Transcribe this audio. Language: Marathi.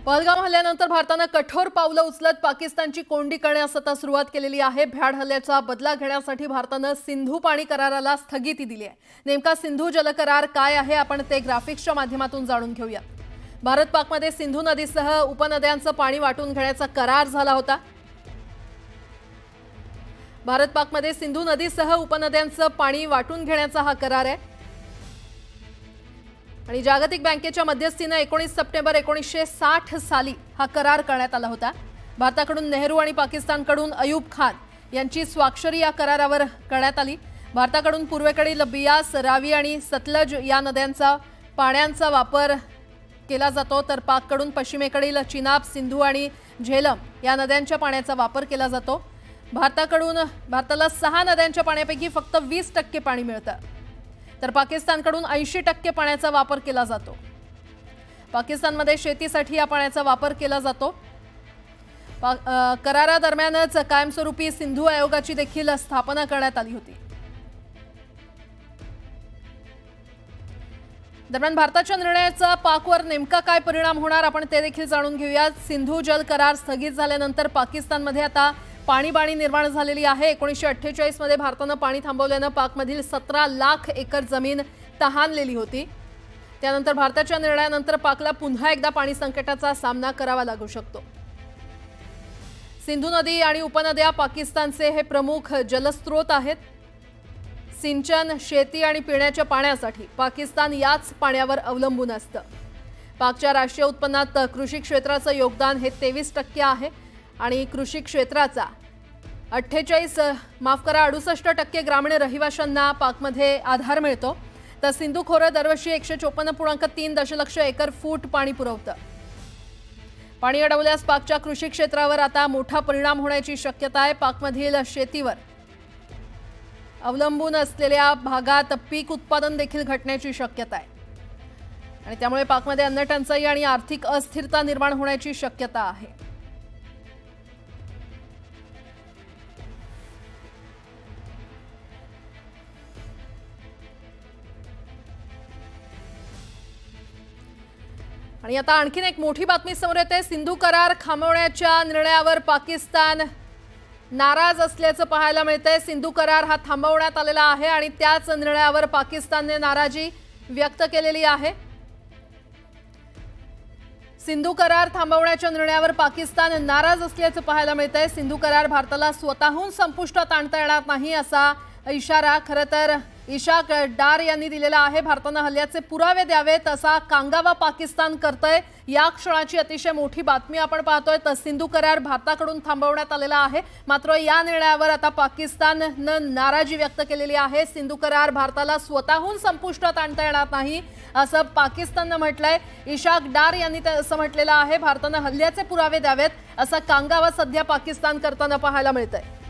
पहलगाम हल्ल्यानंतर भारताने कठोर पावलं उचलत पाकिस्तानची कोंडी करण्यास आता सुरुवात केलेली आहे। भ्याड हल्ल्याचा बदला घेण्यासाठी भारताने सिंधू पाणी कराराला स्थगिती दिली आहे। नेमका सिंधू जल करार काय आहे आपण ते ग्राफिक्सच्या माध्यमातून जाणून घेऊया। भारत पाकमध्ये सिंधू नदीसह उपनद्यांचं पाणी वाटून घेण्याचा करार झाला होता। भारत पाकमध्ये सिंधू नदीसह उपनद्यांचं पाणी वाटून घेण्याचा हा करार आहे आणि जागतिक बँकेच्या मध्यस्थीने 19 सप्टेंबर 1960 साली हा करार करण्यात आला होता। भारताकडून नेहरू आणि पाकिस्तानकडून अयूब खान यांची स्वाक्षरी या करारावर करण्यात आली। भारताकडून पूर्वेकडील बियास, रावी आणि सतलज या नद्यांचा पाण्याचा वापर केला जातो, तर पाककडून पश्चिमेकडील चिनाब, सिंधू आणि झेलम या नद्यांच्या पाण्याचा वापर केला जातो। भारताला 6 नद्यांच्या पाण्यापैकी फक्त 20% पाणी मिळतं, तर पाकिस्तानकडून 80% पाण्याचा वापर केला जातो। पाकिस्तानमध्ये शेतीसाठी या पाण्याचा वापर केला जातो। करारादरम्यानच कायमस्वरूपी सिंधू आयोगाची देखील स्थापना करण्यात आली होती। दरम्यान भारताच्या निर्णयाचा पाकवर नेमका काय परिणाम होणार आपण ते देखील जाणून घेऊया। सिंधू जल करार स्थगित झाल्यानंतर पाकिस्तानमध्ये आता पाणीबाणी निर्माण झालेली आहे। 1948 मध्ये भारताने पाणी थांबवल्याने पाकमधील 17 लाख एकर जमीन तहानलेली होती। त्यानंतर भारताच्या निर्णयानंतर पाकला पुन्हा एकदा पाणी संकटाचा सामना करावा लागू शकतो। सिंधू नदी आणि उपनद्या पाकिस्तानचे हे प्रमुख जलस्रोत आहेत। सिंचन, शेती आणि पिण्याच्या पाण्यासाठी पाकिस्तान याच पाण्यावर अवलंबून असतं। पाकच्या राष्ट्रीय उत्पन्नात कृषी क्षेत्राचं योगदान हे 23% आहे आणि कृषी क्षेत्राचा 68% ग्रामीण रहिवाशांना पाकमध्ये आधार मिळतो। तर सिंधू खोरं दरवर्षी 154.3 दशलक्ष एकर फूट पाणी पुरवतं। पाणी अडवल्यास पाकच्या कृषी क्षेत्रावर आता मोठा परिणाम होण्याची शक्यता आहे। पाकमधील शेतीवर अवलंबून असलेल्या भागात पीक उत्पादन देखील घटण्याची शक्यता आहे आणि त्यामुळे पाकमध्ये अन्न टंचाई आणि आर्थिक अस्थिरता निर्माण होण्याची शक्यता आहे। आणि आता आणखीन एक मोठी बातमी समोर येते। सिंधू करार थांबवण्याच्या निर्णयावर पाकिस्तान नाराज असल्याचं पाहायला मिळतंय। सिंधू करार हा थांबवण्यात आलेला आहे आणि त्याच निर्णयावर पाकिस्तानने नाराजी व्यक्त केलेली आहे। सिंधू करार थांबवण्याच्या निर्णयावर पाकिस्तान नाराज असल्याचं पाहायला मिळतंय। सिंधू करार भारताला स्वतःहून संपुष्टात आणता येणार नाही असा इशारा खरं तर इशाक डार यांनी दिलेला आहे। भारताने हल्ल्याचे पुरावे द्यावेत असा कांगावा पाकिस्तान करतंय। या क्षणाची अतिशय मोठी बातमी आपण पाहतोय। तर सिंधू करार भारताकडून थांबवण्यात आलेला आहे, मात्र या निर्णयावर आता पाकिस्ताननं नाराजी व्यक्त केलेली आहे। सिंधू करार भारताला स्वतःहून संपुष्टात आणता येणार नाही असं पाकिस्ताननं म्हटलंय। इशाक डार यांनी असं म्हटलेलं आहे। भारताने हल्ल्याचे पुरावे द्यावेत असा कांगावा सध्या पाकिस्तान करताना पाहायला मिळतंय।